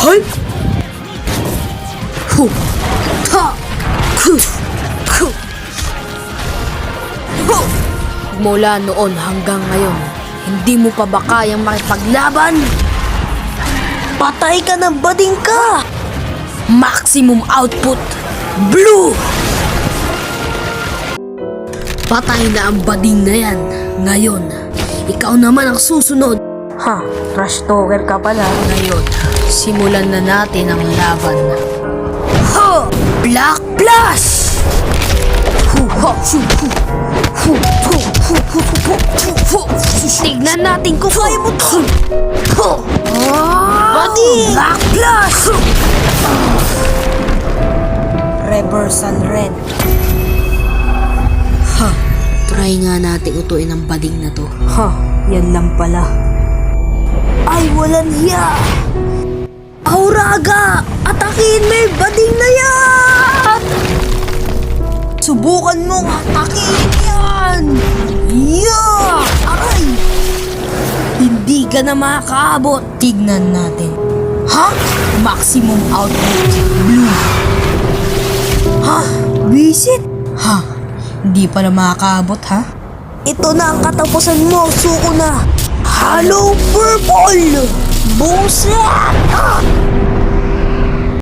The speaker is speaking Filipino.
Hoy! Hu! Ta! Ku! Ku! Hu! Mula noon hanggang ngayon, hindi mo pa ba kayang makipaglaban? Patay ka ng bading ka! Maximum output, Blue! Patay na ang bading na yan. Ngayon, ikaw naman ang susunod. Ha, trash talker ka pala. Ngayon, simulan na natin ang laban. Ha! Black Blast! Tignan natin kung kaya mo to. Bading! Black Blast! Reversal Red. Ha! Try nga natin utuin ang bading na to. Ha, yan lang pala. Ay, walang hiya! Auraga! Atakin mo yung bading na yan! Subukan mong atakin yan! Yeah! Aray! Hindi ka na makakaabot. Tignan natin. Ha? Maximum output, Blue. Ha? Visit? Ha? Hindi pala makakaabot, ha? Ito na ang katapusan mo, suko na! Hollow Purple! Buset! Ah!